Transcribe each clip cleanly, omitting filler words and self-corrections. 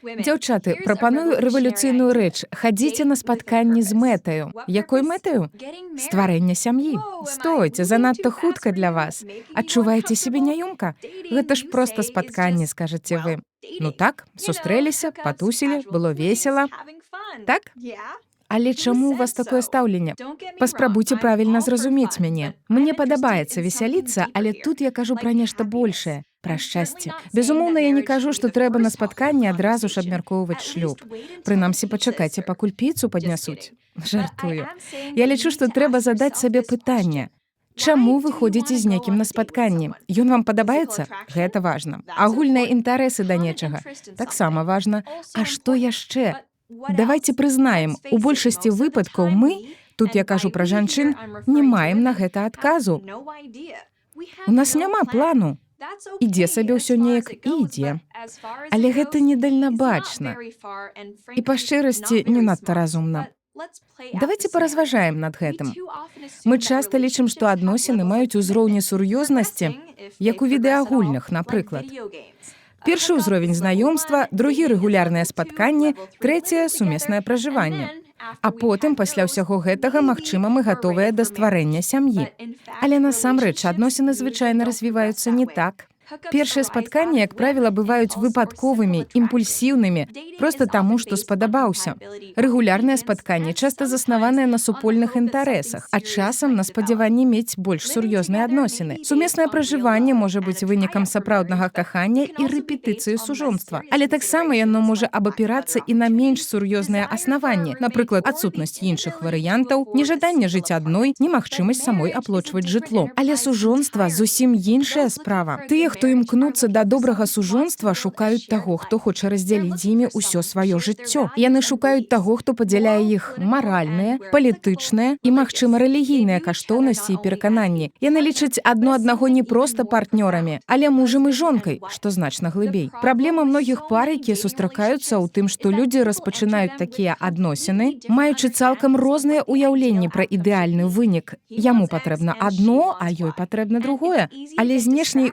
Дзяўчаты, прапаную рэвалюцыйную рэч. Хадзіце на спатканні з мэтаю. Якой мэтаю? Стварэння сям'і. Стойце, занадта хутка для вас. Адчуваеце сябе няёмка? Гэта ж проста спатканне, скажаце вы. Ну так, сустрэліся, патусілі, было весела. Так? Але чаму у вас такое стаўленне? Паспрабуйце правільна зразумець мяне. Мне падабаецца весяліцца, але тут я кажу пра нешта большае, пра шчасце. Безумоўна, я не кажу, што трэба на спатканні адразу ж абмяркоўваць шлюб. Прынамсі, пачакайце, пакуль піцу паднясуць. Жартую. Я лічу, што трэба задаць сабе пытанне. Чаму вы ходзіце з некім на спатканні? Ён вам падабаецца? Гэта важна. Агульныя інтарэсы да нечага? Таксама важна. А што яшчэ? Давайце прызнаем, у большасці выпадкаў мы, тут я кажу пра жанчын, не маем на гэта адказу. У нас няма плану. Ідзе сабе ўсё неяк і ідзе. Але гэта недальнабачна. І па шчырасці не надта разумна. Давайце паразважаем над гэтым. Мы часта лічым, што адносіны маюць узроўні сур'ёзнасці, як у відэагульнях, напрыклад. Першы ўзровень знаёмства, другі рэгулярнае спатканне, трэцяе сумеснае пражыванне. А потым, пасля ўсяго гэтага, магчыма, мы гатовыя да стварэння сям'і. Але насамрэч адносіны звычайна развіваюцца не так. Першыя спатканні, як правіла, бываюць выпадковымі, імпульсіўнымі, проста таму, што спадабаўся. Рэгулярныя спатканні часта заснаваныя на супольных інтарэсах, а часам на спадзяванні мець больш сур'ёзныя адносіны. Сумеснае пражыванне можа быць вынікам сапраўднага кахання і рэпетыцыі сужонства. Але таксама яно можа абапірацца і на менш сур'ёзныя аснаванні, напрыклад, адсутнасць іншых варыянтаў, нежаданне жыць адной, немагчымасць самой аплочваць жытло. Але сужонства зусім іншая справа. Тыя, хто імкнуцца да добрага сужонства, шукаюць таго, хто хоча раздзяліць з імі ўсё сваё жыццё. Яны шукаюць таго, хто падзяляе іх маральныя, палітычныя і, магчыма, рэлігійныя каштоўнасці і перакананні. Яны лічаць адно аднаго не проста партнёрамі, але мужам і жонкай, што значна глыбей. Праблема многіх пар, якія сустракаюцца ў тым, што людзі распачынаюць такія адносіны, маючы цалкам розныя ўяўленні пра ідэальны вынік. Яму патрэбна адно, а ёй патрэбна другое. Але знешняй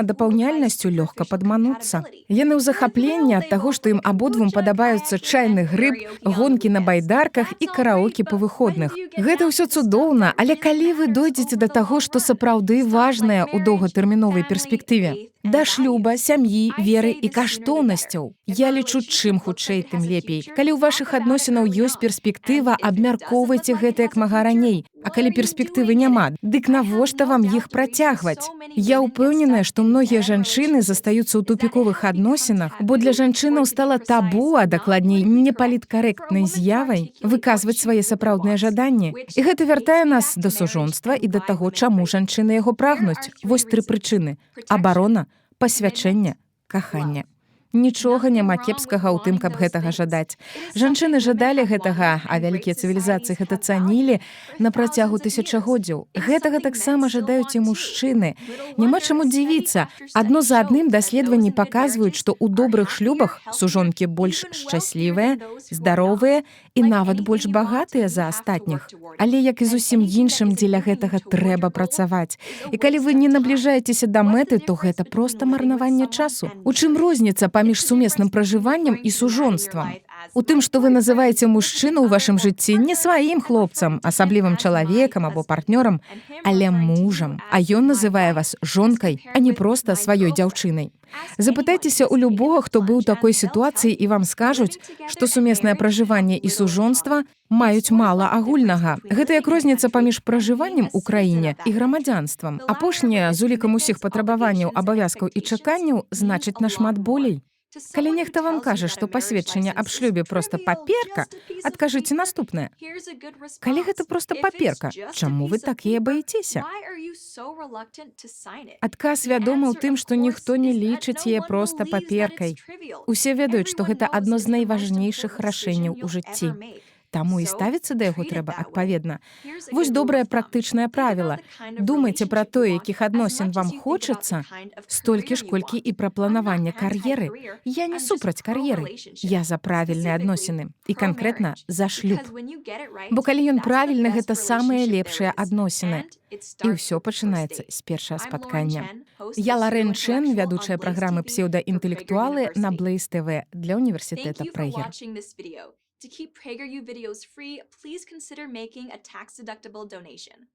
дапаўняльнасцю лёгка падмануцца. Яны ў захапленні ад таго, што ім абодвум падабаюцца чайны грыб, гонкі на байдарках і караоке па выходных. Гэта ўсё цудоўна, але калі вы дойдзеце да таго, што сапраўды важнае ў доўгатэрміновай перспектыве? Да шлюба, сям'і, веры і каштоўнасцяў. Я лічу, чым хутчэй, тым лепей. Калі ў вашых адносінаў ёсць перспектыва, абмяркоўвайце гэта як мага раней. А калі перспектывы няма, дык навошта вам іх працягваць? Я ўпэўненая, што многія жанчыны застаюцца ў тупіковых адносінах, бо для жанчынаў стала табу, а дакладней непаліткарэктнай з'явай выказваць свае сапраўдныя жаданні. І гэта вяртае нас да сужонства і да таго, чаму жанчыны яго прагнуць. Вось тры прычыны: абарона, пасвячэнне, каханне. Нічога няма кепскага ў тым, каб гэтага жадаць. Жанчыны жадалі гэтага, а вялікія цывілізацыі гэта цанілі на працягу тысячагоддзяў. Гэтага таксама жадаюць і мужчыны. Няма чаму дзівіцца. Адно за адным даследаванні паказваюць, што ў добрых шлюбах сужонкі больш шчаслівыя, здаровыя і нават больш багатыя за астатніх. Але, як і зусім іншым, дзеля гэтага трэба працаваць. І калі вы не набліжаецеся да мэты, то гэта проста марнаванне часу. У чым розніца паміж сумесным пражываннем і сужонствам? У тым, што вы называеце мужчыну ў вашым жыцці не сваім хлопцам, асаблівым чалавекам або партнёрам, але мужам. А ён называе вас жонкай, а не проста сваёй дзяўчынай. Запытайцеся ў любога, хто быў у такой сітуацыі, і вам скажуць, што сумеснае пражыванне і сужонства маюць мала агульнага. Гэта як розніца паміж пражываннем у краіне і грамадзянствам. Апошняе, з улікам усіх патрабаванняў, абавязкаў і чаканняў, значыць нашмат болей. Калі нехта вам кажа, што пасведчанне аб шлюбе проста паперка, адкажыце наступнае. Калі гэта проста паперка, чаму вы так яе баіцеся? Адказ вядомы ў тым, што ніхто не лічыць яе проста паперкай. Усе ведаюць, што гэта адно з найважнейшых рашэнняў у жыцці. Таму і ставіцца да яго трэба адпаведна. Вось добрае практычнае правіла. Думайце пра тое, якіх адносін вам хочацца, столькі ж, колькі і пра планаванне кар'еры. Я не супраць кар'еры. Я за правільныя адносіны. І канкрэтна за шлюб. Бо калі ён правільны, гэта самыя лепшыя адносіны. І ўсё пачынаецца з першага спаткання. Я Ларен Чэн, вядучая праграмы «Псеўдаінтэлектуалы» на Blaze TV для універсітэта Прэгер. To keep PragerU videos free, please consider making a tax-deductible donation.